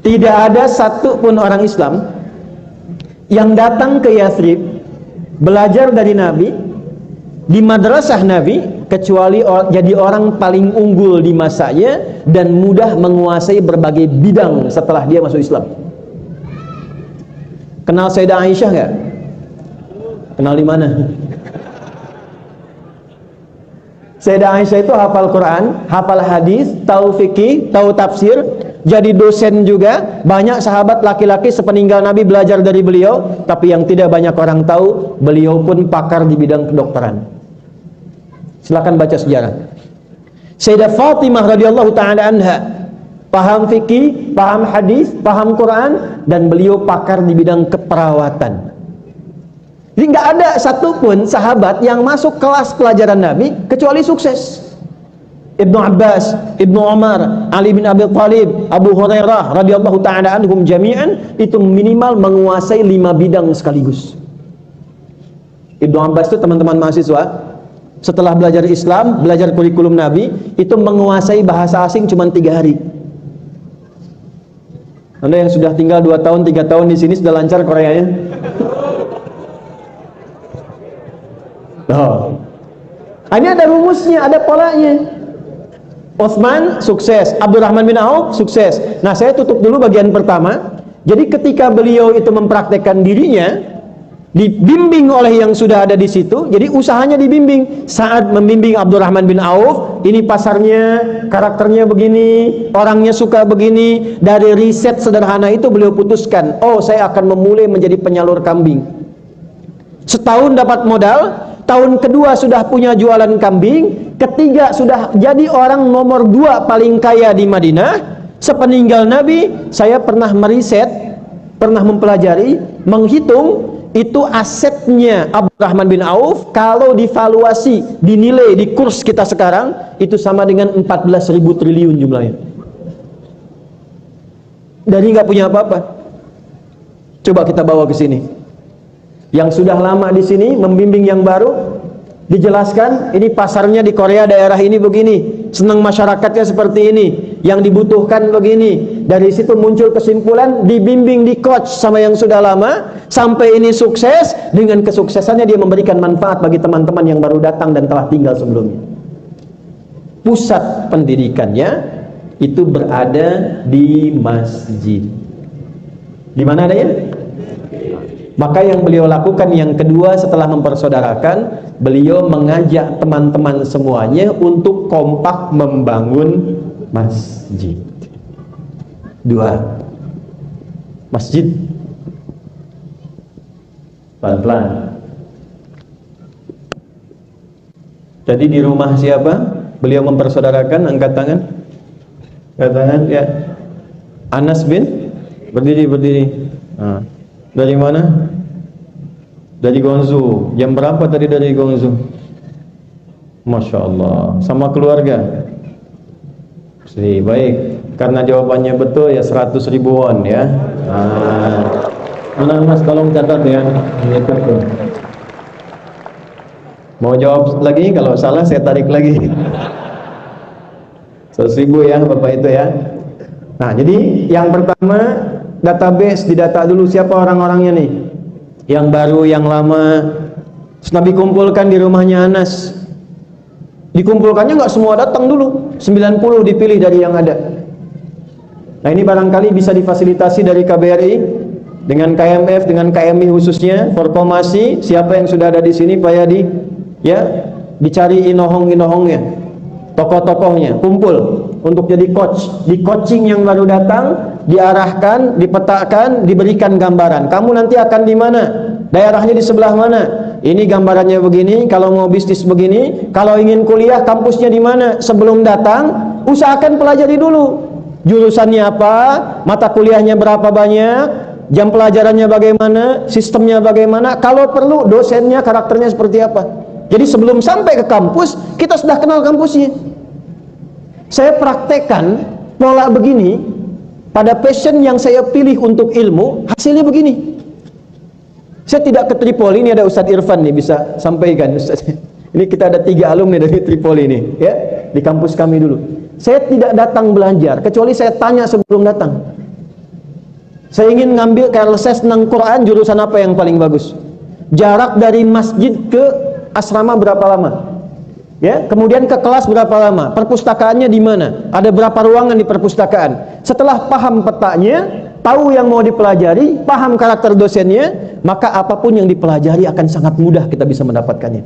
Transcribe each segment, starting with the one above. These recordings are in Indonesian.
Tidak ada satu pun orang Islam yang datang ke Yathrib belajar dari Nabi di madrasah Nabi kecuali jadi orang paling unggul di masanya dan mudah menguasai berbagai bidang setelah dia masuk Islam. Kenal Sayyidah Aisyah nggak? Kenal di mana? Sayyidah Aisyah itu hafal Quran, hafal hadis, tahu fikih, tahu tafsir, jadi dosen juga. Banyak sahabat laki-laki sepeninggal Nabi belajar dari beliau, tapi yang tidak banyak orang tahu, beliau pun pakar di bidang kedokteran. Silakan baca sejarah. Sayyidah Fatimah radhiyallahu taala anha paham fikih, paham hadis, paham Quran, dan beliau pakar di bidang keperawatan. Jadi nggak ada satupun sahabat yang masuk kelas pelajaran Nabi kecuali sukses. Ibnu Abbas, Ibnu Umar, Ali bin Abi Thalib, Abu Hurairah radhiyallahu taala anhum jami'an itu minimal menguasai 5 bidang sekaligus. Ibnu Abbas itu teman-teman mahasiswa setelah belajar Islam, belajar kurikulum Nabi, itu menguasai bahasa asing cuma 3 hari. Anda yang sudah tinggal 2 tahun, 3 tahun di sini sudah lancar Koreanya? Oh. Ini ada rumusnya, ada polanya. Utsman sukses, Abdurrahman bin Auf sukses. Nah, saya tutup dulu bagian pertama. Jadi ketika beliau itu mempraktekkan dirinya, dibimbing oleh yang sudah ada di situ, jadi usahanya dibimbing. Saat membimbing Abdurrahman bin Auf, ini pasarnya, karakternya begini, orangnya suka begini. Dari riset sederhana itu beliau putuskan, oh saya akan memulai menjadi penyalur kambing. Setahun dapat modal, tahun kedua sudah punya jualan kambing, ketiga sudah jadi orang nomor 2 paling kaya di Madinah. Sepeninggal Nabi, saya pernah meriset, pernah mempelajari, menghitung itu asetnya Abdurrahman bin Auf kalau divaluasi, dinilai di kurs kita sekarang itu sama dengan 14.000 triliun jumlahnya. Dari nggak punya apa-apa. Coba kita bawa ke sini. Yang sudah lama di sini membimbing yang baru, dijelaskan ini pasarnya di Korea daerah ini begini, senang masyarakatnya seperti ini, yang dibutuhkan begini. Dari situ muncul kesimpulan, dibimbing, di coach sama yang sudah lama sampai ini sukses. Dengan kesuksesannya dia memberikan manfaat bagi teman-teman yang baru datang dan telah tinggal sebelumnya. Pusat pendidikannya itu berada di masjid. Di mana adanya? Maka yang beliau lakukan yang kedua setelah mempersaudarakan, beliau mengajak teman-teman semuanya untuk kompak membangun masjid. 2. Masjid. Pelan-pelan. Jadi di rumah siapa? Beliau mempersaudarakan, angkat tangan. Angkat tangan, ya. Anas bin? Berdiri. Nah. Dari mana? Dari Guangzhou. Jam berapa tadi dari Guangzhou? Masya Allah. Sama keluarga? Baik. Karena jawabannya betul ya 100.000 won ya. Nah, Mas tolong catat ya. Mau jawab lagi? Kalau salah saya tarik lagi. 100.000 ya Bapak itu ya. Nah, jadi yang pertama, database, didata dulu siapa orang-orangnya nih, yang baru, yang lama. Terus Nabi kumpulkan di rumahnya Anas. Dikumpulkannya nggak semua datang dulu, 90 dipilih dari yang ada. Nah ini barangkali bisa difasilitasi dari KBRI dengan KMF, dengan KMI khususnya, Forkomasi. Siapa yang sudah ada di sini Pak Yadi, ya dicari inohongnya, tokoh-tokohnya, kumpul untuk jadi coach. Di coaching yang baru datang, diarahkan, dipetakan, diberikan gambaran. Kamu nanti akan di mana? Daerahnya di sebelah mana? Ini gambarannya begini. Kalau mau bisnis begini. Kalau ingin kuliah, kampusnya di mana? Sebelum datang, usahakan pelajari dulu. Jurusannya apa? Mata kuliahnya berapa banyak? Jam pelajarannya bagaimana? Sistemnya bagaimana? Kalau perlu, dosennya, karakternya seperti apa? Jadi sebelum sampai ke kampus, kita sudah kenal kampusnya. Saya praktekkan pola begini pada passion yang saya pilih untuk ilmu, hasilnya begini. Saya tidak ke Tripoli, ini ada Ustadz Irfan nih bisa sampaikan. Ustadz, ini kita ada 3 alumni dari Tripoli nih, ya di kampus kami dulu. Saya tidak datang belajar, kecuali saya tanya sebelum datang. Saya ingin ngambil, kalau saya senang Quran, jurusan apa yang paling bagus? Jarak dari masjid ke asrama berapa lama? Ya, kemudian ke kelas berapa lama? Perpustakaannya di mana? Ada berapa ruangan di perpustakaan? Setelah paham petanya, tahu yang mau dipelajari, paham karakter dosennya, maka apapun yang dipelajari akan sangat mudah kita bisa mendapatkannya.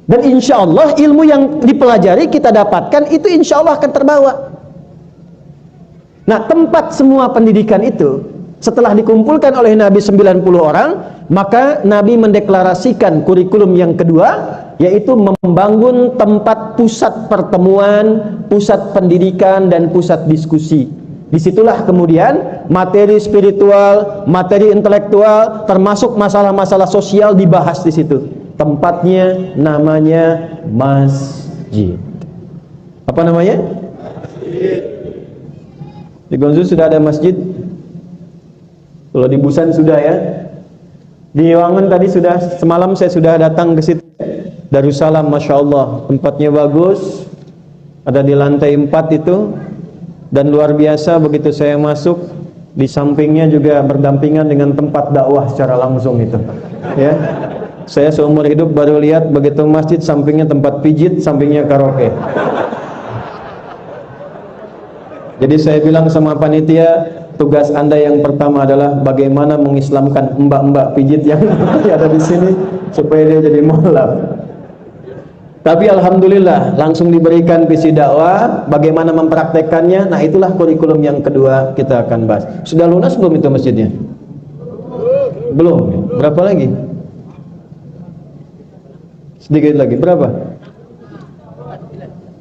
Dan insya Allah ilmu yang dipelajari kita dapatkan itu insya Allah akan terbawa. Nah, tempat semua pendidikan itu setelah dikumpulkan oleh Nabi 90 orang, maka Nabi mendeklarasikan kurikulum yang kedua, yaitu membangun tempat pusat pertemuan, pusat pendidikan, dan pusat diskusi. Disitulah kemudian materi spiritual, materi intelektual, termasuk masalah-masalah sosial dibahas di situ. Tempatnya namanya masjid. Apa namanya? Masjid. Di Gonzu sudah ada masjid. Kalau di Busan sudah ya. Di Wangen tadi sudah, semalam saya sudah datang ke situ. Darussalam, Masya Allah, tempatnya bagus, ada di lantai 4 itu, dan luar biasa begitu saya masuk, di sampingnya juga berdampingan dengan tempat dakwah secara langsung itu. Ya, saya seumur hidup baru lihat begitu masjid sampingnya tempat pijit, sampingnya karaoke. Jadi saya bilang sama panitia, tugas Anda yang pertama adalah bagaimana mengislamkan mbak-mbak pijit yang ada di sini supaya dia jadi mualaf. Tapi alhamdulillah langsung diberikan visi dakwah, bagaimana mempraktekannya. Nah, itulah kurikulum yang kedua kita akan bahas. Sudah lunas belum itu masjidnya? Belum. Berapa lagi? Sedikit lagi. Berapa?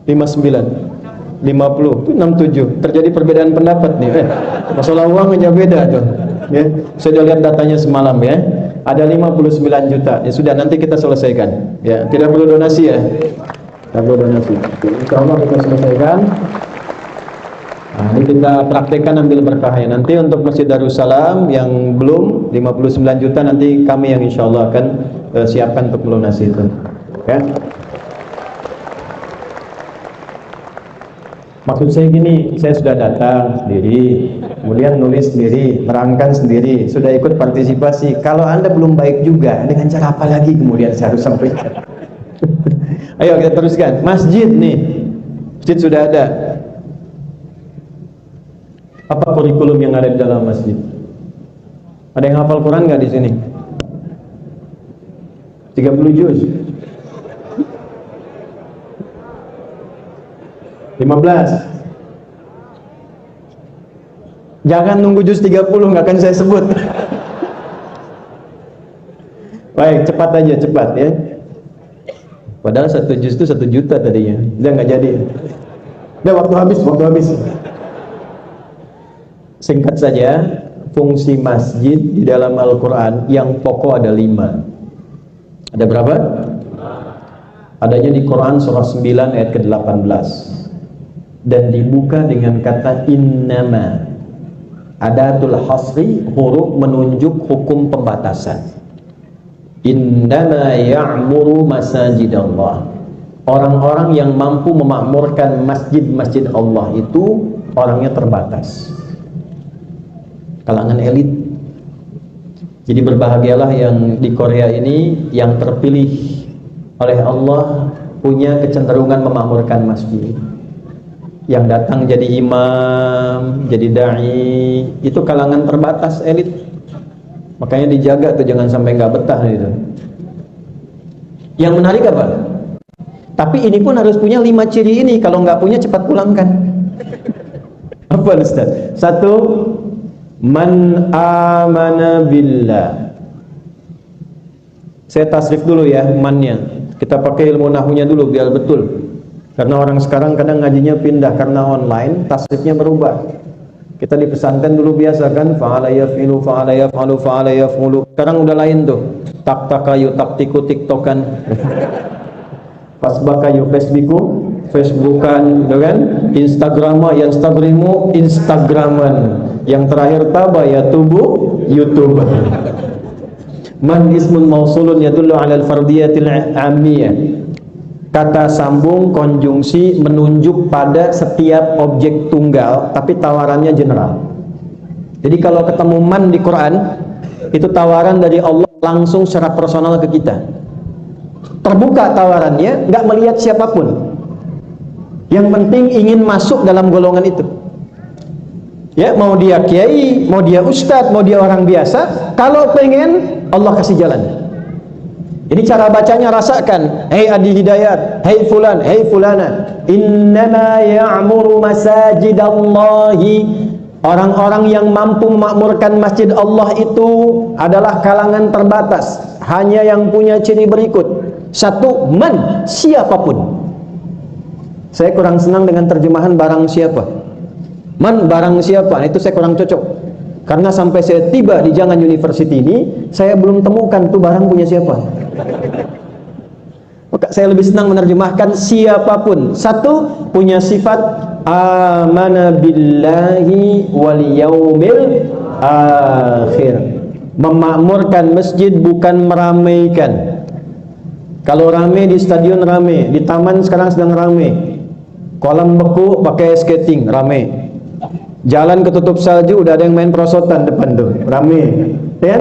59. 50 itu 67. Terjadi perbedaan pendapat nih. Masalah uang aja beda tuh. Ya, saya sudah lihat datanya semalam ya. Ada 59 juta. Ya sudah, nanti kita selesaikan. Ya, tidak perlu donasi ya. Tidak perlu donasi. Insyaallah kita selesaikan. Nah, ini kita praktekkan ambil berkahnya. Nanti untuk Masjid Darussalam yang belum 59 juta nanti kami yang insyaallah akan siapkan untuk melunasi itu. Ya. Maksud saya gini, saya sudah datang sendiri, kemudian nulis sendiri, merangkan sendiri, sudah ikut partisipasi. Kalau Anda belum baik juga, dengan cara apa lagi kemudian saya harus sampaikan? Ayo kita teruskan. Masjid nih, masjid sudah ada. Apa kurikulum yang ada di dalam masjid? Ada yang hafal Quran nggak di sini? 30 juz. 15. Jangan nunggu juz 30, nggak akan saya sebut. Baik, cepat aja, cepat ya. Padahal 1 juz itu 1 juta tadinya. Udah nggak jadi. Udah waktu habis, waktu habis. Singkat saja, fungsi masjid di dalam Al-Quran yang pokok ada 5. Ada berapa? Adanya di Quran surah 9 ayat ke-18. Dan dibuka dengan kata innama. Adatul hasri, huruf menunjuk hukum pembatasan. Innama ya'muru masajidallah. Orang-orang yang mampu memakmurkan masjid-masjid Allah itu orangnya terbatas, kalangan elit. Jadi berbahagialah yang di Korea ini yang terpilih oleh Allah punya kecenderungan memakmurkan masjid. Yang datang jadi imam, jadi da'i, itu kalangan terbatas elit. Makanya dijaga tuh, jangan sampai nggak betah gitu. Yang menarik apa? Tapi ini pun harus punya 5 ciri ini. Kalau nggak punya cepat pulangkan. Apa Ustaz? 1, man amana billah. Saya tasrif dulu ya mannya. Kita pakai ilmu nahunya dulu biar betul. Karena orang sekarang kadang ngajinya pindah karena online, tasrifnya berubah. Kita di pesantren dulu biasa kan, fa'ala yaf'ilu, fa'ala yaf'alu, fa'ala yaf'ulu. Sekarang udah lain tuh. Tak-takayu, taktiku, tiktokan. Fasbakayu, facebooku, facebookan, gitu kan? Instagrama, yanstagrimu, instagraman. Yang terakhir taba ya tubuh, YouTube. Man ismun mausulun yadullu 'ala al-fardiyatil 'ammiyah. Kata sambung konjungsi menunjuk pada setiap objek tunggal tapi tawarannya general. Jadi kalau ketemu man di Quran, itu tawaran dari Allah langsung secara personal ke kita. Terbuka tawarannya, nggak melihat siapapun. Yang penting ingin masuk dalam golongan itu. Ya, mau dia kiai, mau dia ustadz, mau dia orang biasa, kalau pengen Allah kasih jalan. Jadi cara bacanya rasakan, hei Adi Hidayat, hei fulan, hei fulana, innama ya'muru masajidallahi. Orang-orang yang mampu memakmurkan masjid Allah itu adalah kalangan terbatas. Hanya yang punya ciri berikut. Satu, man, siapapun. Saya kurang senang dengan terjemahan barang siapa. Man, barang siapa, itu saya kurang cocok. Karena sampai saya tiba di Jangan University ini, saya belum temukan tuh barang punya siapa. Maka saya lebih senang menerjemahkan siapapun. Satu, punya sifat amana billahi wal yaumil akhir. Memakmurkan masjid, bukan meramaikan. Kalau rame di stadion rame, di taman sekarang sedang rame. Kolam beku pakai skating rame. Jalan ketutup salju udah ada yang main prosotan depan tuh, rame. Ya?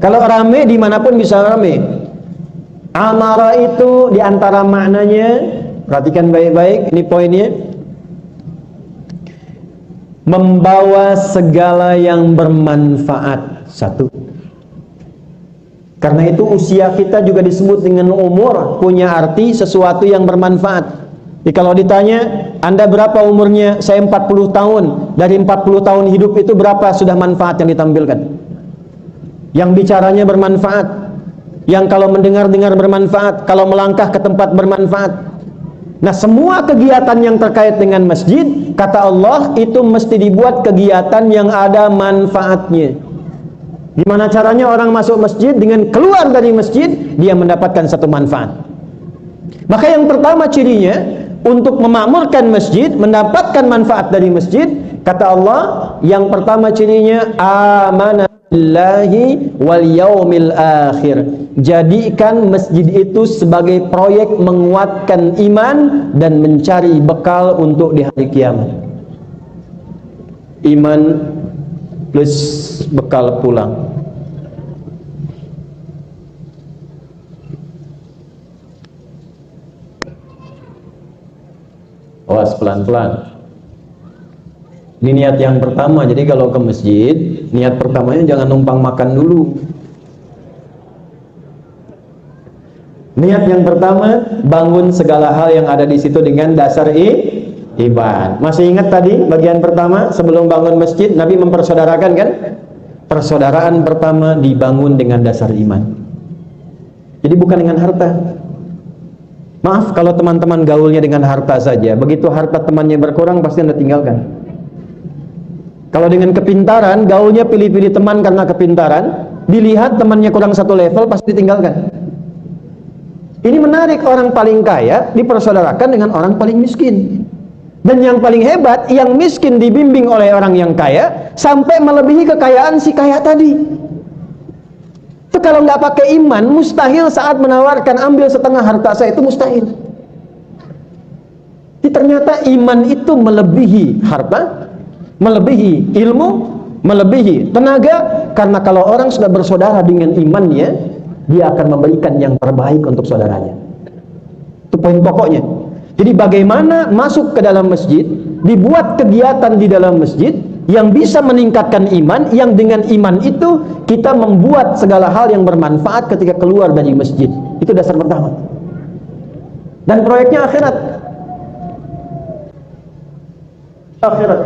Kalau rame dimanapun bisa rame. Amara itu diantara maknanya, perhatikan baik-baik, ini poinnya. Membawa segala yang bermanfaat. Satu. Karena itu usia kita juga disebut dengan umur, punya arti sesuatu yang bermanfaat. Jadi kalau ditanya, Anda berapa umurnya? Saya 40 tahun. Dari 40 tahun hidup itu berapa sudah manfaat yang ditampilkan? Yang bicaranya bermanfaat, yang kalau mendengar-dengar bermanfaat, kalau melangkah ke tempat bermanfaat. Nah, semua kegiatan yang terkait dengan masjid, kata Allah, itu mesti dibuat kegiatan yang ada manfaatnya. Gimana caranya orang masuk masjid? Dengan keluar dari masjid, dia mendapatkan satu manfaat. Maka yang pertama cirinya, untuk memakmurkan masjid, mendapatkan manfaat dari masjid, kata Allah, yang pertama cirinya, amana billahi wal yaumil akhir. Jadikan masjid itu sebagai proyek menguatkan iman dan mencari bekal untuk di hari kiamat. Iman plus bekal pulang. Awas pelan-pelan. Ini niat yang pertama. Jadi kalau ke masjid, niat pertamanya jangan numpang makan dulu. Niat yang pertama, bangun segala hal yang ada di situ dengan dasar iman. Masih ingat tadi bagian pertama sebelum bangun masjid, Nabi mempersaudarakan kan? Persaudaraan pertama dibangun dengan dasar iman. Jadi bukan dengan harta. Maaf kalau teman-teman gaulnya dengan harta saja, begitu harta temannya berkurang pasti Anda tinggalkan. Kalau dengan kepintaran, gaulnya pilih-pilih teman karena kepintaran, dilihat temannya kurang satu level pasti tinggalkan. Ini menarik, orang paling kaya dipersaudarakan dengan orang paling miskin. Dan yang paling hebat, yang miskin dibimbing oleh orang yang kaya sampai melebihi kekayaan si kaya tadi. Itu kalau nggak pakai iman, mustahil saat menawarkan ambil setengah harta saya, itu mustahil. Jadi ternyata iman itu melebihi harta, melebihi ilmu, melebihi tenaga. Karena kalau orang sudah bersaudara dengan imannya, dia akan memberikan yang terbaik untuk saudaranya. Itu poin pokoknya. Jadi bagaimana masuk ke dalam masjid, dibuat kegiatan di dalam masjid yang bisa meningkatkan iman, yang dengan iman itu kita membuat segala hal yang bermanfaat ketika keluar dari masjid. Itu dasar pertama. Dan proyeknya akhirat. Akhirat.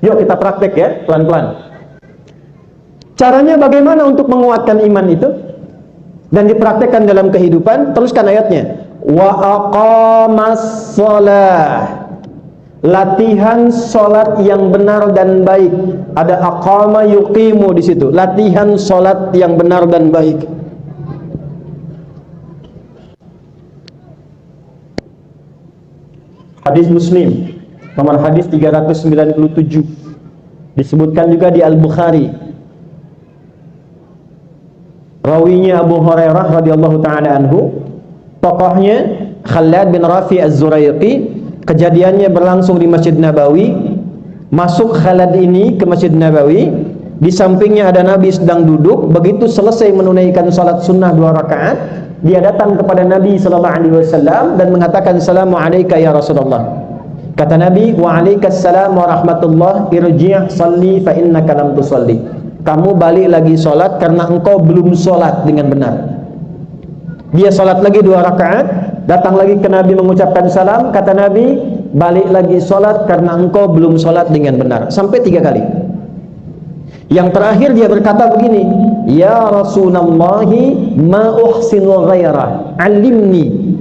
Yuk kita praktek ya, pelan-pelan. Caranya bagaimana untuk menguatkan iman itu dan dipraktekkan dalam kehidupan? Teruskan ayatnya. Wa aqamas shalah. Latihan sholat yang benar dan baik. Ada aqama yuqimu di situ. Latihan sholat yang benar dan baik. Hadis Muslim nomor hadis 397. Disebutkan juga di Al-Bukhari. Rawinya Abu Hurairah radhiyallahu taala anhu. Tokohnya Khalad bin Rafi Az-Zuraiqi. Kejadiannya berlangsung di Masjid Nabawi. masuk Khalad ini ke Masjid Nabawi, di sampingnya ada Nabi sedang duduk. Begitu selesai menunaikan salat sunnah 2 rakaat, dia datang kepada Nabi sallallahu alaihi wasallam dan mengatakan, "Assalamu alayka ya Rasulullah." Kata Nabi, "Wa alaikassalam wa rahmatullah, irji' salli fa innaka lam tusalli." Kamu balik lagi salat karena engkau belum salat dengan benar. Dia salat lagi 2 rakaat, datang lagi ke Nabi mengucapkan salam. Kata Nabi, balik lagi salat karena engkau belum salat dengan benar. Sampai 3 kali. Yang terakhir dia berkata begini, "Ya Rasulullahi ma uhsinu ghairah, alimni."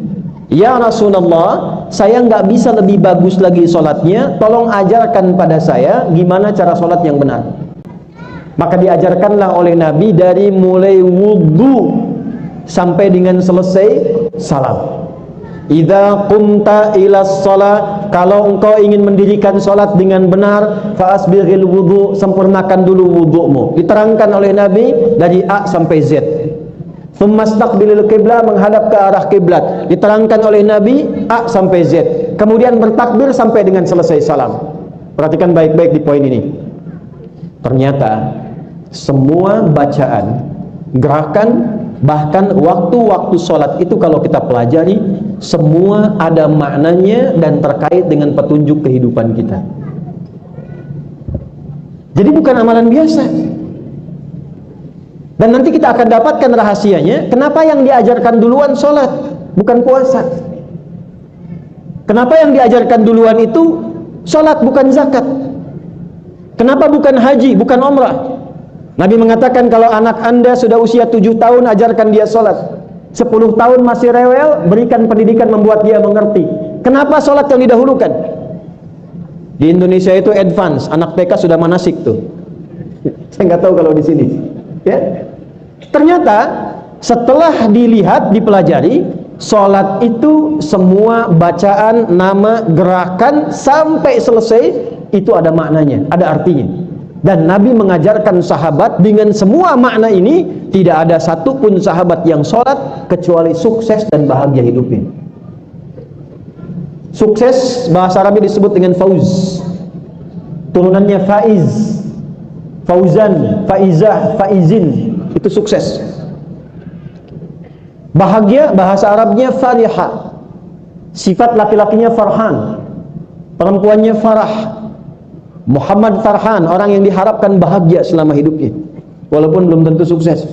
Ya Rasulullah, saya nggak bisa lebih bagus lagi sholatnya, tolong ajarkan pada saya gimana cara sholat yang benar. Maka diajarkanlah oleh Nabi dari mulai wudhu sampai dengan selesai salam. Idza qumta ila shalah, kalau engkau ingin mendirikan sholat dengan benar, fa asbighil wudhu, sempurnakan dulu wudhumu. Diterangkan oleh Nabi dari A sampai Z. Tsumastaqbilil qiblah, menghadap ke arah kiblat. Diterangkan oleh Nabi A sampai Z. Kemudian bertakbir sampai dengan selesai salam. Perhatikan baik-baik di poin ini. Ternyata semua bacaan, gerakan, bahkan waktu-waktu sholat itu kalau kita pelajari, semua ada maknanya dan terkait dengan petunjuk kehidupan kita. Jadi bukan amalan biasa. Dan nanti kita akan dapatkan rahasianya, kenapa yang diajarkan duluan sholat, bukan puasa. Kenapa yang diajarkan duluan itu sholat, bukan zakat. Kenapa bukan haji, bukan umrah. Nabi mengatakan, kalau anak anda sudah usia 7 tahun, ajarkan dia sholat. 10 tahun masih rewel, berikan pendidikan membuat dia mengerti. Kenapa sholat yang didahulukan? Di Indonesia itu advance, anak TK sudah manasik tuh. Saya nggak tahu kalau di sini. Ya, ternyata setelah dilihat, dipelajari, sholat itu semua bacaan, nama, gerakan sampai selesai itu ada maknanya, ada artinya. Dan Nabi mengajarkan sahabat dengan semua makna ini. Tidak ada satupun sahabat yang sholat kecuali sukses dan bahagia hidupnya. Sukses bahasa Arabnya disebut dengan fauz, turunannya faiz, fauzan, faizah, faizin, itu sukses. Bahagia bahasa Arabnya fariha, sifat laki-lakinya farhan, perempuannya farah. Muhammad Farhan, orang yang diharapkan bahagia selama hidupnya, walaupun belum tentu sukses.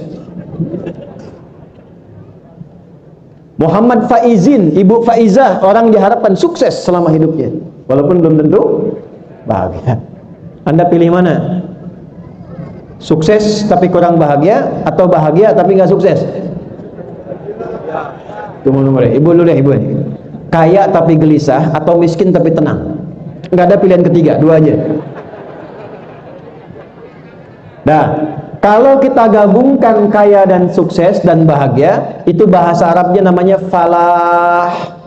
Muhammad Faizin, Ibu Faizah, orang diharapkan sukses selama hidupnya, walaupun belum tentu bahagia. Anda pilih mana? Sukses tapi kurang bahagia, atau bahagia tapi nggak sukses? Tunggu deh, ibu dulu deh, ibu. Kaya tapi gelisah, atau miskin tapi tenang? Nggak ada pilihan ketiga, 2 aja. Nah, kalau kita gabungkan kaya dan sukses dan bahagia, itu bahasa Arabnya namanya falah.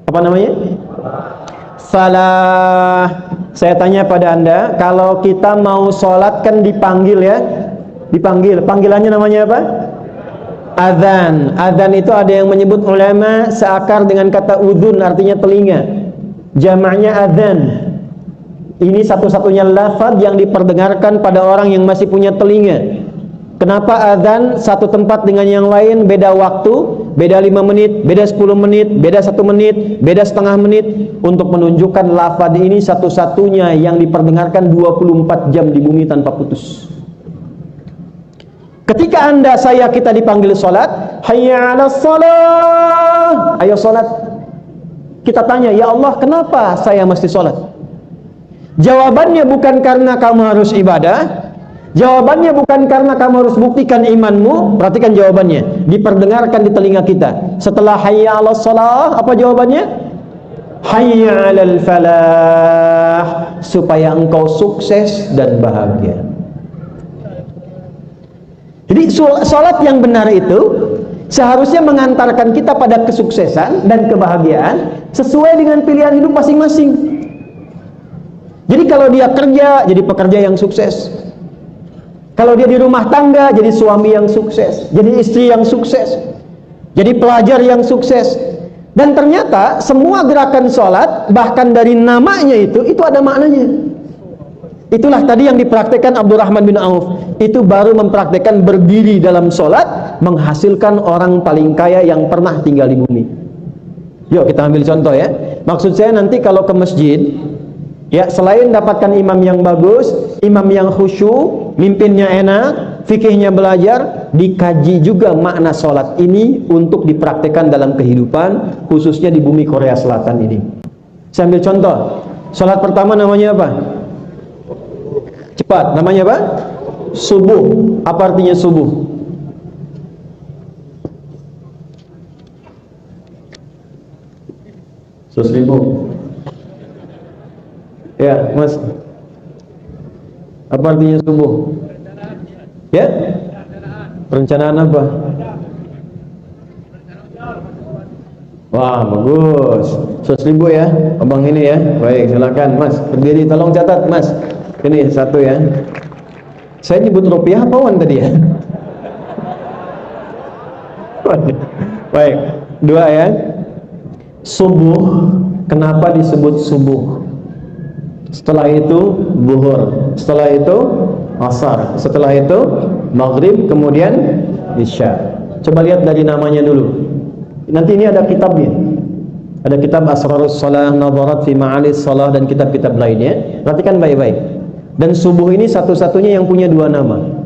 Apa namanya? Falah. Saya tanya pada Anda, kalau kita mau sholat kan dipanggil ya, dipanggil. Panggilannya namanya apa? Adzan. Adzan itu ada yang menyebut ulama seakar dengan kata udhun, artinya telinga. Jamaknya adzan. Ini satu-satunya lafaz yang diperdengarkan pada orang yang masih punya telinga. Kenapa adzan satu tempat dengan yang lain beda waktu, beda 5 menit, beda 10 menit, beda 1 menit, beda setengah menit, untuk menunjukkan lafaz ini satu-satunya yang diperdengarkan 24 jam di bumi tanpa putus. Ketika Anda, saya, kita dipanggil sholat, hayya 'alas shalah, ayo sholat. Kita tanya, ya Allah, kenapa saya mesti sholat? Jawabannya bukan karena kamu harus ibadah, jawabannya bukan karena kamu harus buktikan imanmu. Perhatikan jawabannya, diperdengarkan di telinga kita. Setelah hayya 'alas shalah, apa jawabannya? Hayya 'alal falah, supaya engkau sukses dan bahagia. Jadi sholat yang benar itu seharusnya mengantarkan kita pada kesuksesan dan kebahagiaan sesuai dengan pilihan hidup masing-masing. Jadi kalau dia kerja, jadi pekerja yang sukses. Kalau dia di rumah tangga, jadi suami yang sukses, jadi istri yang sukses, jadi pelajar yang sukses. Dan ternyata semua gerakan sholat, bahkan dari namanya itu ada maknanya. Itulah tadi yang dipraktekkan Abdurrahman bin Auf. Itu baru mempraktekkan berdiri dalam sholat, menghasilkan orang paling kaya yang pernah tinggal di bumi. Yuk kita ambil contoh ya. Maksud saya nanti kalau ke masjid, ya selain dapatkan imam yang bagus, imam yang khusyuk, mimpinnya enak, fikihnya belajar, dikaji juga makna sholat ini untuk dipraktekkan dalam kehidupan, khususnya di bumi Korea Selatan ini. Saya ambil contoh. Sholat pertama namanya apa? Cepat, namanya apa? Subuh. Apa artinya subuh? Ribu. Ya, Mas. Apa artinya subuh? Ya? Perencanaan apa? Wah, bagus. 100.000 ya, abang ini ya. Baik, silakan Mas. Berdiri, tolong catat Mas. Ini satu ya. Saya nyebut rupiah apa wan tadi ya? Baik, dua ya. Subuh, kenapa disebut subuh? Setelah itu zuhur, setelah itu asar, setelah itu maghrib, kemudian isya. Coba lihat dari namanya dulu. Nanti ini ada kitabnya. Ada kitab Asrarus Shalah, Nadharat fi Ma'alis Shalah, dan kitab-kitab lainnya. Perhatikan baik-baik. Dan subuh ini satu-satunya yang punya dua nama.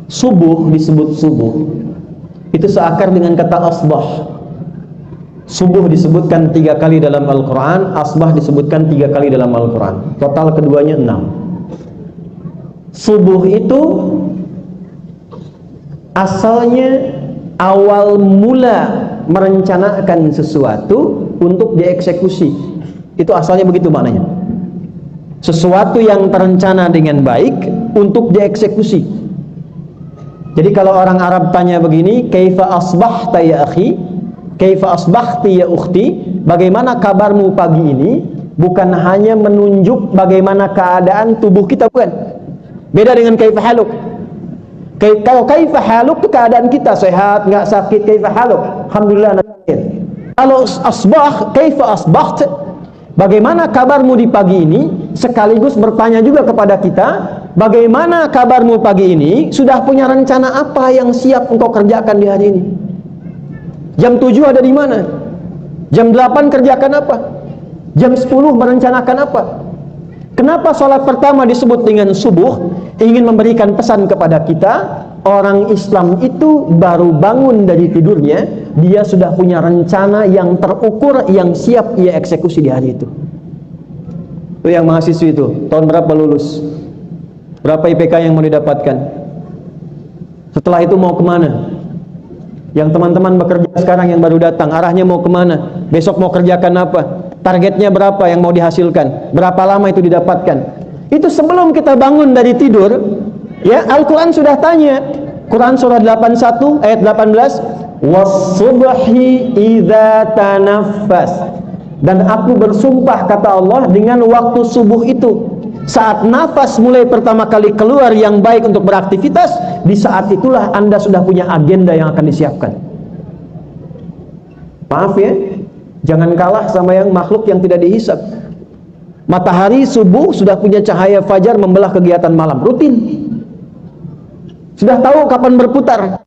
Subuh disebut subuh, itu seakar dengan kata asbah. Subuh disebutkan 3 kali dalam Al-Quran, asbah disebutkan 3 kali dalam Al-Quran. Total keduanya 6. Subuh itu asalnya awal mula merencanakan sesuatu untuk dieksekusi. Itu asalnya begitu maknanya. Sesuatu yang terencana dengan baik untuk dieksekusi. Jadi kalau orang Arab tanya begini, kaifa asbahta ya akhi? Kaifa asbahti ya ukhti? Bagaimana kabarmu pagi ini? Bukan hanya menunjuk bagaimana keadaan tubuh kita, bukan. Beda dengan kaifa haluk. Kalau kaifa haluk itu keadaan kita sehat, nggak sakit. Kaifa haluk? Alhamdulillah. Kalau asbah, kaifa asbaht? Bagaimana kabarmu di pagi ini? Sekaligus bertanya juga kepada kita, bagaimana kabarmu pagi ini? Sudah punya rencana apa yang siap engkau kerjakan di hari ini? Jam 7 ada di mana? Jam 8 kerjakan apa? Jam 10 merencanakan apa? Kenapa sholat pertama disebut dengan subuh? Ingin memberikan pesan kepada kita, orang Islam itu baru bangun dari tidurnya, dia sudah punya rencana yang terukur, yang siap ia eksekusi di hari itu. Itu yang mahasiswi itu, tahun berapa lulus? Berapa IPK yang mau didapatkan? Setelah itu mau kemana? Yang teman-teman bekerja sekarang yang baru datang, arahnya mau kemana? Besok mau kerjakan apa? Targetnya berapa yang mau dihasilkan? Berapa lama itu didapatkan? Itu sebelum kita bangun dari tidur, ya, Al-Quran sudah tanya. Quran surah 81 ayat 18, was-subhi idza tanaffas. Dan aku bersumpah, kata Allah, dengan waktu subuh itu. Saat nafas mulai pertama kali keluar yang baik untuk beraktivitas, di saat itulah Anda sudah punya agenda yang akan disiapkan. Maaf ya, jangan kalah sama yang makhluk yang tidak dihisab. Matahari subuh sudah punya cahaya fajar membelah kegiatan malam, rutin. Sudah tahu kapan berputar,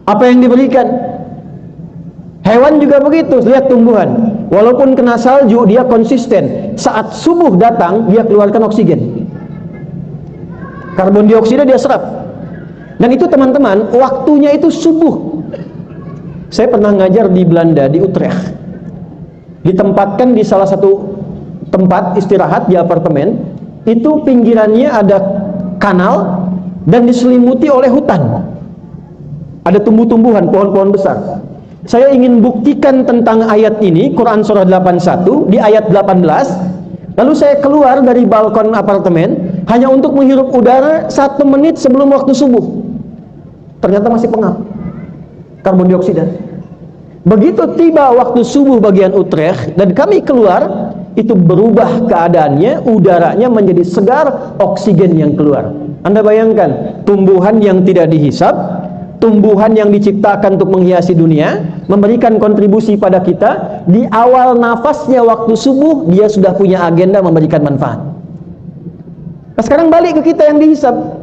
apa yang diberikan. Hewan juga begitu, lihat tumbuhan. Walaupun kena salju, dia konsisten. Saat subuh datang, dia keluarkan oksigen. Karbon dioksida dia serap. Dan itu teman-teman, waktunya itu subuh. Saya pernah ngajar di Belanda, di Utrecht. Ditempatkan di salah satu tempat istirahat di apartemen. Itu pinggirannya ada kanal dan diselimuti oleh hutan. Ada tumbuh-tumbuhan, pohon-pohon besar. Saya ingin buktikan tentang ayat ini, Quran surah 81 di ayat 18. Lalu saya keluar dari balkon apartemen hanya untuk menghirup udara 1 menit sebelum waktu subuh. Ternyata masih pengap, karbon dioksida. Begitu tiba waktu subuh bagian Utrecht dan kami keluar, itu berubah keadaannya, udaranya menjadi segar, oksigen yang keluar. Anda bayangkan, tumbuhan yang tidak dihisab, tumbuhan yang diciptakan untuk menghiasi dunia, memberikan kontribusi pada kita. Di awal nafasnya waktu subuh, dia sudah punya agenda memberikan manfaat. Nah, sekarang balik ke kita yang dihisab.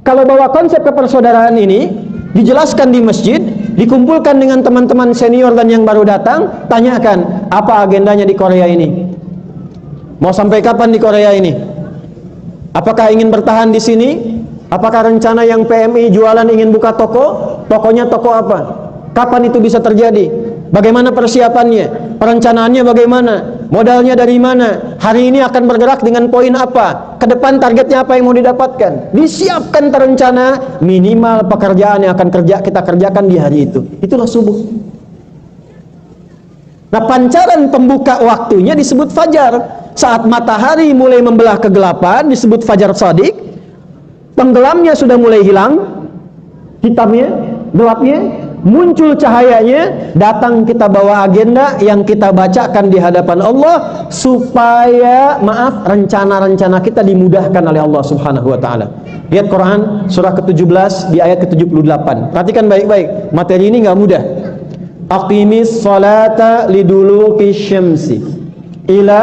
Kalau bawa konsep kepersaudaraan ini, dijelaskan di masjid, dikumpulkan dengan teman-teman senior dan yang baru datang, tanyakan, apa agendanya di Korea ini? Mau sampai kapan di Korea ini? Apakah ingin bertahan di sini? Apakah rencana yang PMI jualan ingin buka toko? Tokonya toko apa? Kapan itu bisa terjadi? Bagaimana persiapannya? Perencanaannya bagaimana? Modalnya dari mana? Hari ini akan bergerak dengan poin apa? Ke depan targetnya apa yang mau didapatkan? Disiapkan terencana, minimal pekerjaan yang akan kita kerjakan di hari itu. Itulah subuh. Nah, pancaran pembuka waktunya disebut fajar. Saat matahari mulai membelah kegelapan disebut fajar shadiq. Tenggelamnya sudah mulai hilang, hitamnya, gelapnya, muncul cahayanya, datang kita bawa agenda yang kita bacakan di hadapan Allah supaya rencana-rencana kita dimudahkan oleh Allah Subhanahu wa taala. Lihat Quran surah ke-17 di ayat ke-78. Perhatikan baik-baik. Materi ini enggak mudah. Aqimis salata liduluki syamsi ila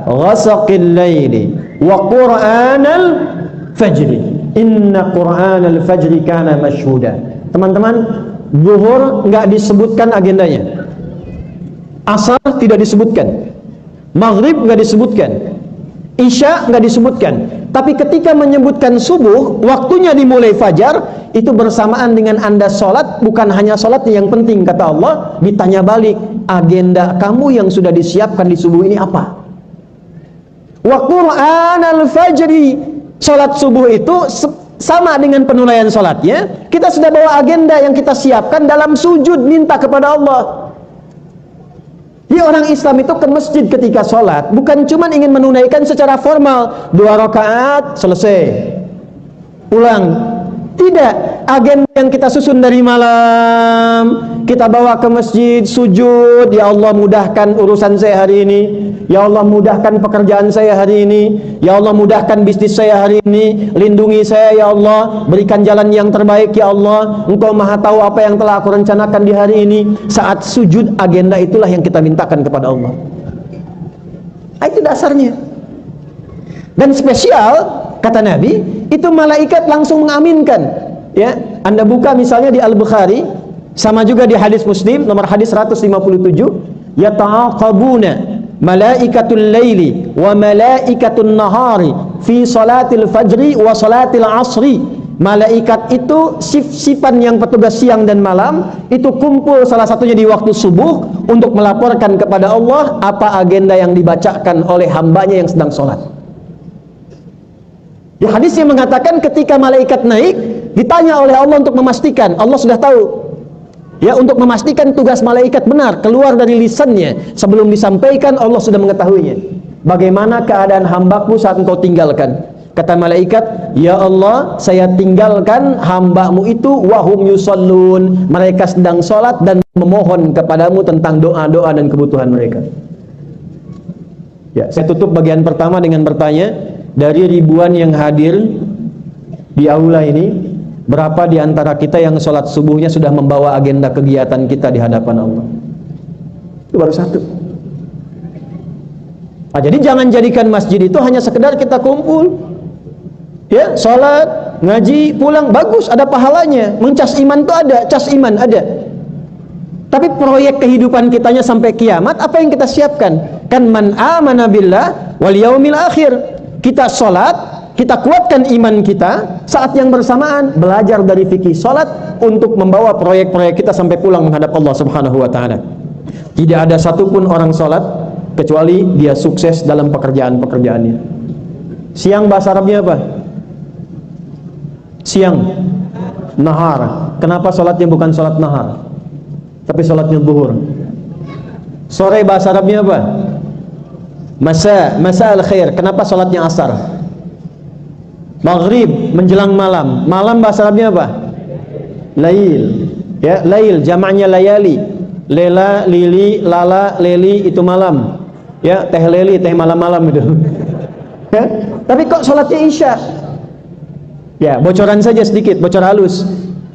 ghasaqil laili wa qur'anal fajri. Inna qur'anal fajri kana mashhuda. Teman-teman, zuhur enggak disebutkan agendanya. Asar tidak disebutkan. Maghrib enggak disebutkan. Isya enggak disebutkan. Tapi ketika menyebutkan subuh, waktunya dimulai fajar, itu bersamaan dengan Anda sholat, bukan hanya sholatnya yang penting, kata Allah. Ditanya balik, agenda kamu yang sudah disiapkan di subuh ini apa? Wa qur'anal fajri. Sholat subuh itu sama dengan penunaian sholatnya. Kita sudah bawa agenda yang kita siapkan dalam sujud minta kepada Allah. Jadi orang Islam itu ke masjid ketika sholat bukan cuma ingin menunaikan secara formal 2 rakaat selesai pulang. Tidak, agenda yang kita susun dari malam kita bawa ke masjid, sujud. Ya Allah, mudahkan urusan saya hari ini. Ya Allah, mudahkan pekerjaan saya hari ini. Ya Allah, mudahkan bisnis saya hari ini. Lindungi saya ya Allah, berikan jalan yang terbaik ya Allah. Engkau maha tahu apa yang telah aku rencanakan di hari ini. Saat sujud, agenda itulah yang kita mintakan kepada Allah. Itu dasarnya. Dan spesial, kata Nabi, itu malaikat langsung mengaminkan. Ya, Anda buka misalnya di Al-Bukhari, sama juga di hadis Muslim nomor hadis 157, yata'aqabuna malaikatul laili wa malaikatun nahari fi salatil fajri wa salatil asri. Malaikat itu sif-sifan yang petugas siang dan malam itu kumpul salah satunya di waktu subuh untuk melaporkan kepada Allah apa agenda yang dibacakan oleh hambanya yang sedang sholat. Di hadis yang mengatakan ketika malaikat naik ditanya oleh Allah untuk memastikan, Allah sudah tahu. Ya, untuk memastikan tugas malaikat benar keluar dari lisannya sebelum disampaikan, Allah sudah mengetahuinya. Bagaimana keadaan hambaku saat engkau tinggalkan? Kata malaikat, ya Allah, saya tinggalkan hambamu itu wahum yusallun. Mereka sedang sholat dan memohon kepadamu tentang doa-doa dan kebutuhan mereka. Ya, saya tutup bagian pertama dengan bertanya, dari ribuan yang hadir di aula ini, berapa di antara kita yang sholat subuhnya sudah membawa agenda kegiatan kita di hadapan Allah? Itu baru satu. Nah, jadi jangan jadikan masjid itu hanya sekedar kita kumpul, ya, sholat, ngaji, pulang, bagus, ada pahalanya. Mencas iman itu ada, cas iman ada. Tapi proyek kehidupan kitanya sampai kiamat, apa yang kita siapkan? Kan man amana billah wal yaumil akhir. Kita sholat, kita kuatkan iman kita, saat yang bersamaan belajar dari fikih sholat untuk membawa proyek-proyek kita sampai pulang menghadap Allah Subhanahu wa ta'ala. Tidak ada satupun orang sholat kecuali dia sukses dalam pekerjaan-pekerjaannya. Siang bahasa Arabnya apa? Siang, nahar. Kenapa sholatnya bukan sholat nahar tapi sholatnya zuhur? Sore bahasa Arabnya apa? Masa al-khair. Kenapa sholatnya asar? Maghrib, menjelang malam. Malam bahasa Arabnya apa? Lail. Ya, lail, jamaknya layali. Lela, lili, lala, leli itu malam. Ya, teh leli, teh malam-malam itu. Ya, tapi kok sholatnya isya? Ya, bocoran saja sedikit, bocor halus.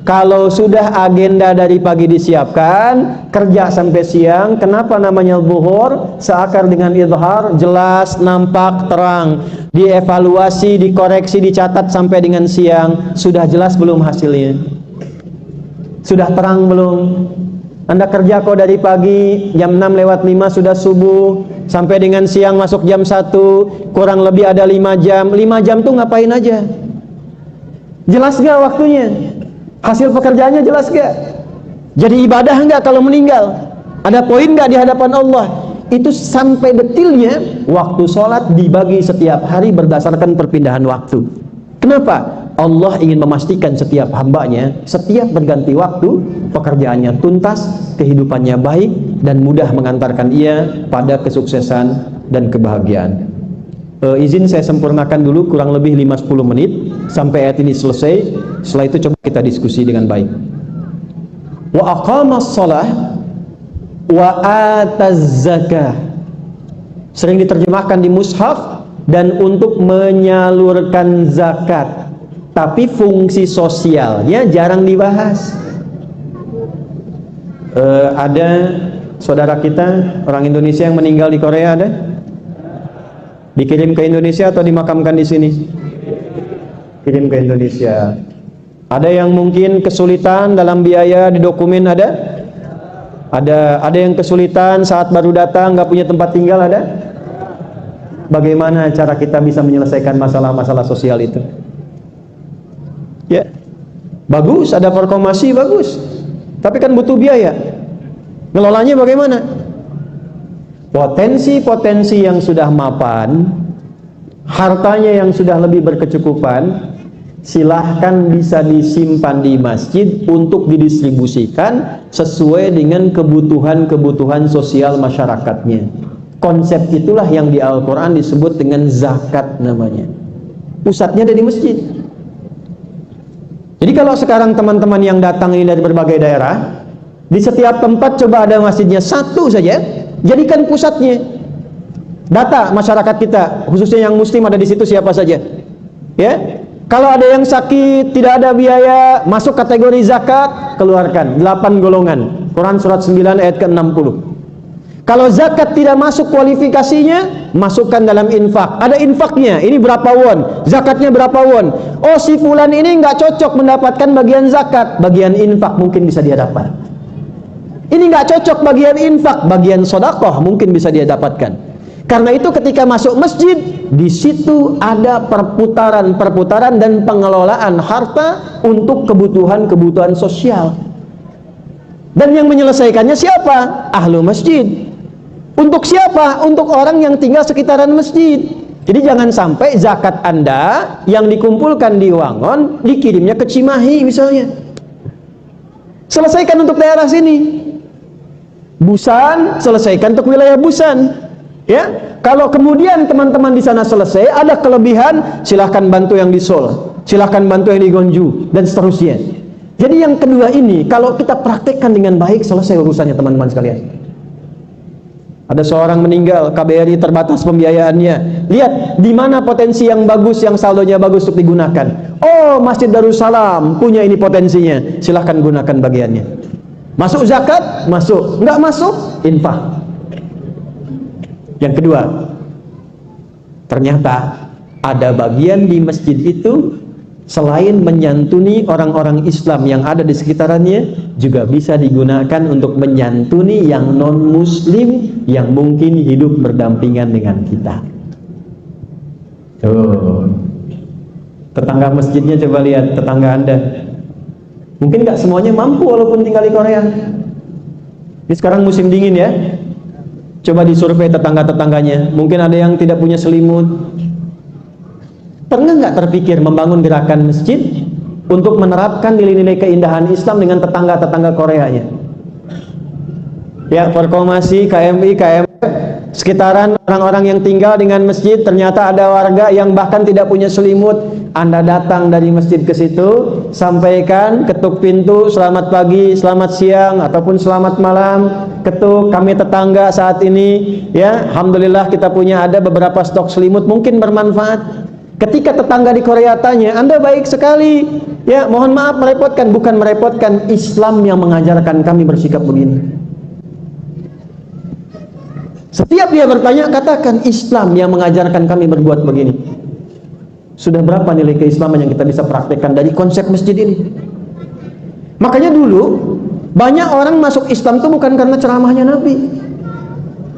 Kalau sudah agenda dari pagi disiapkan, kerja sampai siang, kenapa namanya zuhur? Seakar dengan izhar, jelas, nampak, terang. dievaluasi, dikoreksi, dicatat sampai dengan siang. Sudah jelas belum hasilnya? Sudah terang belum? Anda kerja kok dari pagi, jam 6 lewat 5 sudah subuh, sampai dengan siang masuk jam 1, kurang lebih ada 5 jam. 5 jam tuh ngapain aja? Jelas gak waktunya? Hasil pekerjaannya jelas gak? Jadi ibadah gak kalau meninggal? Ada poin gak di hadapan Allah? Itu sampai detilnya. Waktu sholat dibagi setiap hari berdasarkan perpindahan waktu. Kenapa? Allah ingin memastikan setiap hambanya, setiap berganti waktu, pekerjaannya tuntas, kehidupannya baik, dan mudah mengantarkan ia pada kesuksesan dan kebahagiaan. Izin saya sempurnakan dulu kurang lebih 5-10 menit sampai ayat ini selesai. Setelah itu coba kita diskusi dengan baik. Wa aqamas shalah wa ataz zakah. Sering diterjemahkan di mushaf, dan untuk menyalurkan zakat. Tapi fungsi sosialnya jarang dibahas. Ada saudara kita orang Indonesia yang meninggal di Korea, ada? Dikirim ke Indonesia atau dimakamkan di sini? Kirim ke Indonesia. Ada yang mungkin kesulitan dalam biaya di dokumen, ada? Ada yang kesulitan saat baru datang, nggak punya tempat tinggal, ada? Bagaimana cara kita bisa menyelesaikan masalah-masalah sosial itu? Ya, bagus, ada perkomasi, bagus. Tapi kan butuh biaya. Ngelolanya bagaimana? Potensi-potensi yang sudah mapan, hartanya yang sudah lebih berkecukupan, silahkan bisa disimpan di masjid untuk didistribusikan sesuai dengan kebutuhan-kebutuhan sosial masyarakatnya. Konsep itulah yang di Al-Quran disebut dengan zakat namanya. Pusatnya ada di masjid. Jadi kalau sekarang teman-teman yang datang ini dari berbagai daerah, di setiap tempat coba ada masjidnya satu saja, jadikan pusatnya. Data masyarakat kita, khususnya yang muslim ada di situ siapa saja. Ya, kalau ada yang sakit, tidak ada biaya, masuk kategori zakat, keluarkan 8 golongan. Quran surat 9 ayat ke-60. Kalau zakat tidak masuk kualifikasinya, masukkan dalam infak. Ada infaknya, ini berapa won, zakatnya berapa won. Oh, si fulan ini nggak cocok mendapatkan bagian zakat, bagian infak mungkin bisa dia dapat. Ini nggak cocok bagian infak, bagian sedekah mungkin bisa dia dapatkan. Karena itu ketika masuk masjid, di situ ada perputaran dan pengelolaan harta untuk kebutuhan-kebutuhan sosial. Dan yang menyelesaikannya siapa? Ahlu masjid. Untuk siapa? Untuk orang yang tinggal sekitaran masjid. Jadi jangan sampai zakat Anda yang dikumpulkan di Wangon dikirimnya ke Cimahi misalnya. Selesaikan untuk daerah sini. Busan, selesaikan untuk wilayah Busan. Ya, kalau kemudian teman-teman di sana selesai, ada kelebihan, silahkan bantu yang di Seoul, silahkan bantu yang di Gwangju, dan seterusnya. Jadi yang kedua ini, kalau kita praktekkan dengan baik, selesai urusannya teman-teman sekalian. Ada seorang meninggal, KBRI terbatas pembiayaannya. Lihat di mana potensi yang bagus, yang saldonya bagus untuk digunakan. Oh, Masjid Darussalam punya ini potensinya, silahkan gunakan bagiannya. Masuk zakat, masuk. Enggak masuk, infak. Yang kedua, ternyata ada bagian di masjid itu selain menyantuni orang-orang Islam yang ada di sekitarannya, juga bisa digunakan untuk menyantuni yang non-muslim yang mungkin hidup berdampingan dengan kita. Tuh, tetangga masjidnya coba lihat, tetangga Anda. Mungkin nggak semuanya mampu walaupun tinggal di Korea. Ini sekarang musim dingin ya. Coba disurvei tetangga-tetangganya. Mungkin ada yang tidak punya selimut. Pernah nggak terpikir membangun gerakan masjid untuk menerapkan nilai-nilai keindahan Islam dengan tetangga-tetangga Koreanya? Ya, Forkomasi, KMI, KMF, sekitaran orang-orang yang tinggal dengan masjid, ternyata ada warga yang bahkan tidak punya selimut. Anda datang dari masjid ke situ, sampaikan, ketuk pintu, selamat pagi, selamat siang, ataupun selamat malam, ketuk, kami tetangga saat ini, ya, alhamdulillah kita punya ada beberapa stok selimut, mungkin bermanfaat. Ketika tetangga di Korea tanya, Anda baik sekali, ya, mohon maaf merepotkan. Bukan merepotkan, Islam yang mengajarkan kami bersikap begini. Setiap dia bertanya, katakan Islam yang mengajarkan kami berbuat begini. Sudah berapa nilai keislaman yang kita bisa praktekkan dari konsep masjid ini? Makanya dulu banyak orang masuk Islam itu bukan karena ceramahnya Nabi.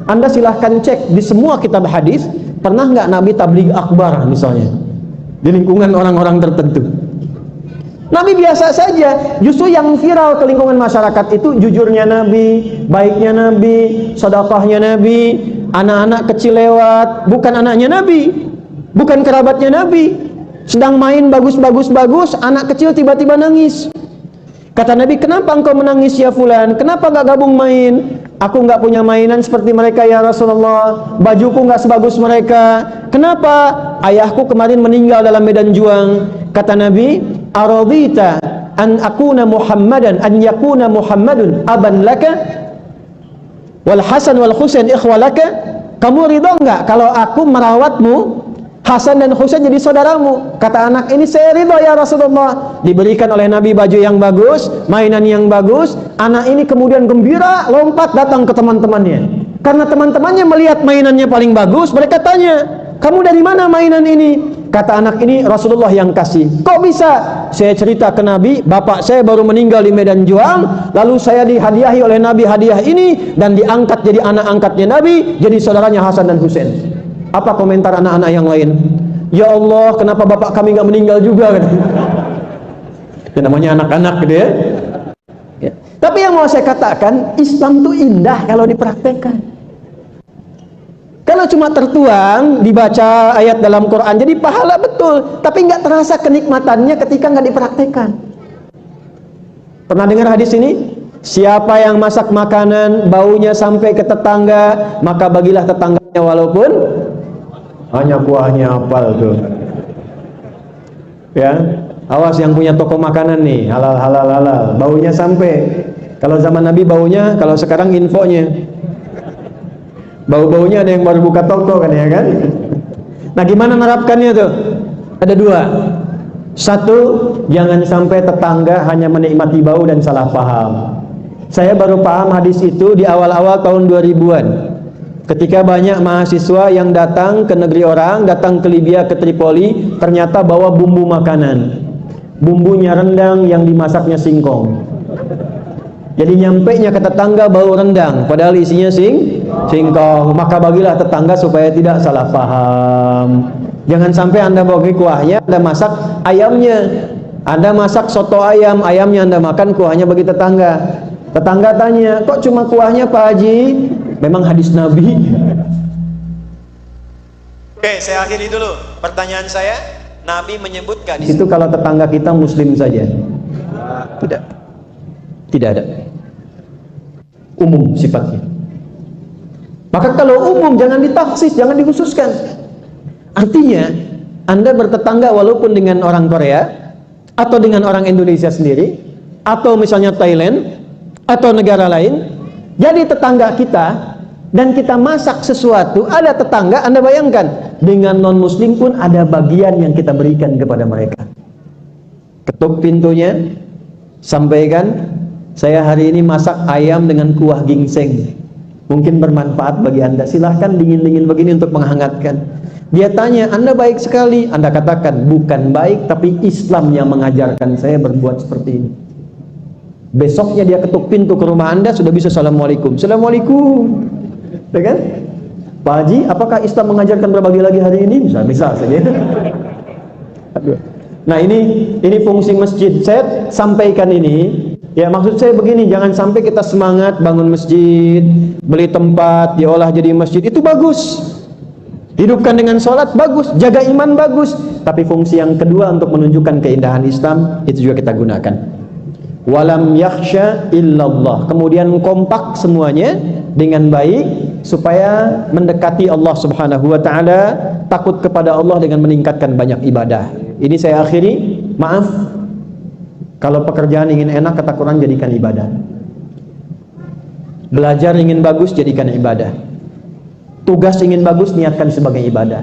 Anda silahkan cek di semua kitab hadis, pernah nggak Nabi tabligh akbar misalnya di lingkungan orang-orang tertentu? Nabi biasa saja. Justru yang viral ke lingkungan masyarakat itu jujurnya Nabi, baiknya Nabi, sedekahnya Nabi, anak-anak kecil lewat, bukan anaknya Nabi, bukan kerabatnya Nabi, sedang main bagus, anak kecil tiba-tiba nangis. Kata Nabi, kenapa engkau menangis ya fulan? Kenapa gak gabung main? Aku gak punya mainan seperti mereka ya Rasulullah. Bajuku gak sebagus mereka. Kenapa? Ayahku kemarin meninggal dalam medan juang. Kata Nabi, aradita an akuna Muhammadan an yakuna Muhammadun aban laka wal Hasan wal Husain ikhwalaka? Kamu ridho enggak kalau aku merawatmu, Hasan dan Husain jadi saudaramu? Kata anak ini, saya ridho ya Rasulullah. Diberikan oleh Nabi baju yang bagus, mainan yang bagus. Anak ini kemudian gembira, lompat datang ke teman-temannya. Karena teman-temannya melihat mainannya paling bagus, mereka tanya, kamu dari mana mainan ini? Kata anak ini, Rasulullah yang kasih. Kok bisa? Saya cerita ke Nabi, bapak saya baru meninggal di medan juang, lalu saya dihadiahi oleh Nabi hadiah ini, dan diangkat jadi anak angkatnya Nabi, jadi saudaranya Hasan dan Husain. Apa komentar anak-anak yang lain? Ya Allah, kenapa bapak kami nggak meninggal juga? Ya, namanya anak-anak gitu ya. Ya. Tapi yang mau saya katakan, Islam itu indah kalau dipraktekkan. Kalau cuma tertuang, dibaca ayat dalam Quran, jadi pahala betul, tapi nggak terasa kenikmatannya ketika nggak dipraktekkan. Pernah dengar hadis ini? Siapa yang masak makanan, baunya sampai ke tetangga, maka bagilah tetangganya walaupun hanya kuahnya apal tuh. Ya, awas yang punya toko makanan nih, halal, baunya sampai. Kalau zaman Nabi baunya, kalau sekarang infonya. Bau-baunya ada yang baru buka toko kan ya kan? Nah, gimana menerapkannya tuh? Ada dua. Satu, jangan sampai tetangga hanya menikmati bau dan salah paham. Saya baru paham hadis itu di awal-awal tahun 2000-an. Ketika banyak mahasiswa yang datang ke negeri orang, datang ke Libya, ke Tripoli, ternyata bawa bumbu makanan. Bumbunya rendang yang dimasaknya singkong. Jadi nyampainya ke tetangga bau rendang, padahal isinya singkong. Maka bagilah tetangga supaya tidak salah paham. Jangan sampai Anda bagi kuahnya, Anda masak ayamnya. Anda masak soto ayam, ayamnya Anda makan, kuahnya bagi tetangga. Tetangga tanya, kok cuma kuahnya Pak Haji? Memang hadis Nabi. Oke, saya akhiri dulu pertanyaan saya. Nabi menyebutkan itu kalau tetangga kita muslim saja. Tidak ada. Umum sifatnya. Maka kalau umum jangan ditaksis, jangan dikhususkan. Artinya, Anda bertetangga walaupun dengan orang Korea, atau dengan orang Indonesia sendiri, atau misalnya Thailand, atau negara lain, jadi tetangga kita, dan kita masak sesuatu, ada tetangga, Anda bayangkan, dengan non-muslim pun ada bagian yang kita berikan kepada mereka. Ketuk pintunya, sampaikan, saya hari ini masak ayam dengan kuah ginseng, mungkin bermanfaat bagi Anda, silahkan dingin-dingin begini untuk menghangatkan. Dia tanya, Anda baik sekali. Anda katakan, bukan baik, tapi Islam yang mengajarkan saya berbuat seperti ini. Besoknya dia ketuk pintu ke rumah Anda, sudah bisa Assalamualaikum. Assalamualaikum, ya kan? Pak Haji, apakah Islam mengajarkan berbagi lagi hari ini? Bisa saja. Nah, ini fungsi masjid. Saya sampaikan ini, ya maksud saya begini, jangan sampai kita semangat bangun masjid, beli tempat, diolah jadi masjid, itu bagus. Hidupkan dengan sholat, bagus. Jaga iman, bagus. Tapi fungsi yang kedua untuk menunjukkan keindahan Islam, itu juga kita gunakan. Walam yakhsha illallah. Kemudian kompak semuanya dengan baik supaya mendekati Allah Subhanahu wa taala, takut kepada Allah dengan meningkatkan banyak ibadah. Ini saya akhiri. Maaf kalau pekerjaan ingin enak, kata Quran, jadikan ibadah. Belajar ingin bagus, jadikan ibadah. Tugas ingin bagus, niatkan sebagai ibadah.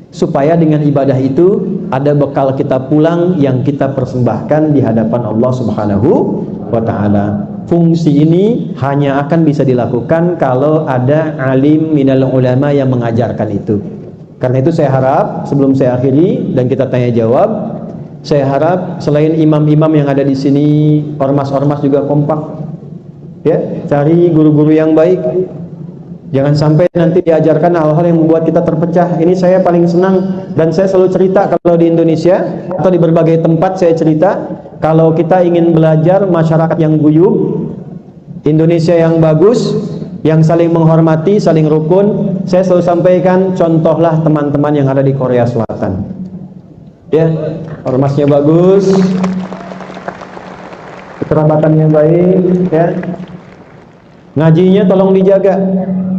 Supaya dengan ibadah itu ada bekal kita pulang yang kita persembahkan di hadapan Allah Subhanahu wa taala. fungsi ini hanya akan bisa dilakukan kalau ada alim minal ulama yang mengajarkan itu. Karena itu saya harap sebelum saya akhiri dan kita tanya jawab, saya harap selain imam-imam yang ada di sini, ormas-ormas juga kompak, ya, cari guru-guru yang baik. Jangan sampai nanti diajarkan hal-hal yang membuat kita terpecah. Ini saya paling senang dan saya selalu cerita kalau di Indonesia atau di berbagai tempat saya cerita, kalau kita ingin belajar masyarakat yang guyup, Indonesia yang bagus, yang saling menghormati, saling rukun, saya selalu sampaikan contohlah teman-teman yang ada di Korea Selatan. Ya, ormasnya bagus, kekerabatannya baik, ya. Ngajinya tolong dijaga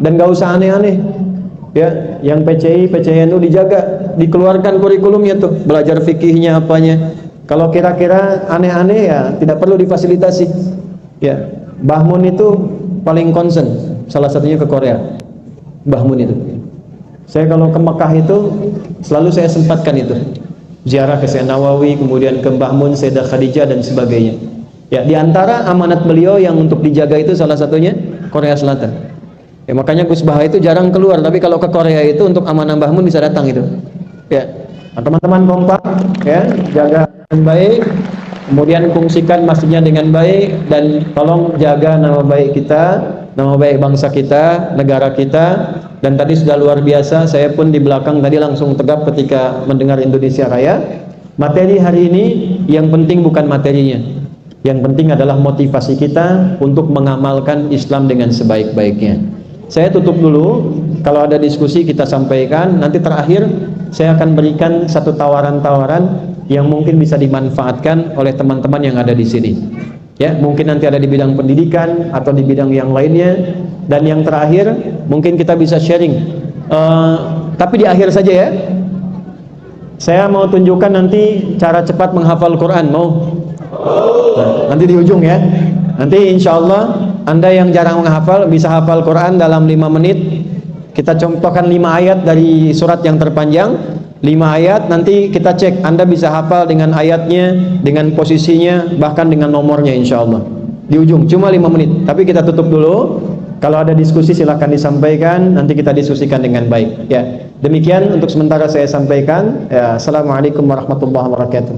dan gak usah aneh-aneh, ya. Yang PCI, PCNU dijaga, dikeluarkan kurikulumnya tuh, belajar fikihnya apanya. Kalau kira-kira aneh-aneh ya tidak perlu difasilitasi. Ya, Mbah Mun itu paling concern, salah satunya ke Korea. Mbah Mun itu. Saya kalau ke Mekah itu selalu saya sempatkan itu. Ziarah ke Syekh Nawawi, kemudian ke Mbah Mun, Sayyidah Khadijah dan sebagainya. Ya, di antara amanat beliau yang untuk dijaga itu salah satunya Korea Selatan. Ya, makanya Gus Baha itu jarang keluar, tapi kalau ke Korea itu untuk amanah Mbah Mun bisa datang itu. Ya. Nah, teman-teman kompak, ya, jaga dengan baik, kemudian fungsikan masjidnya dengan baik, dan tolong jaga nama baik kita, nama baik bangsa kita, negara kita. Dan tadi sudah luar biasa, saya pun di belakang tadi langsung tegap ketika mendengar Indonesia Raya. Materi hari ini yang penting bukan materinya, yang penting adalah motivasi kita untuk mengamalkan Islam dengan sebaik-baiknya. Saya tutup dulu, kalau ada diskusi kita sampaikan, nanti terakhir saya akan berikan satu tawaran-tawaran yang mungkin bisa dimanfaatkan oleh teman-teman yang ada di sini. Ya, mungkin nanti ada di bidang pendidikan atau di bidang yang lainnya. Dan yang terakhir, mungkin kita bisa sharing. Tapi di akhir saja ya. Saya mau tunjukkan nanti cara cepat menghafal Quran, mau? Nah, nanti di ujung ya. Nanti insya Allah Anda yang jarang menghafal bisa hafal Quran dalam 5 menit. Kita contohkan 5 ayat dari surat yang terpanjang, 5 ayat, nanti kita cek Anda bisa hafal dengan ayatnya, dengan posisinya, bahkan dengan nomornya insya Allah. Di ujung, cuma 5 menit. Tapi kita tutup dulu. Kalau ada diskusi silahkan disampaikan, nanti kita diskusikan dengan baik. Ya, demikian untuk sementara saya sampaikan. Ya, Assalamualaikum warahmatullahi wabarakatuh.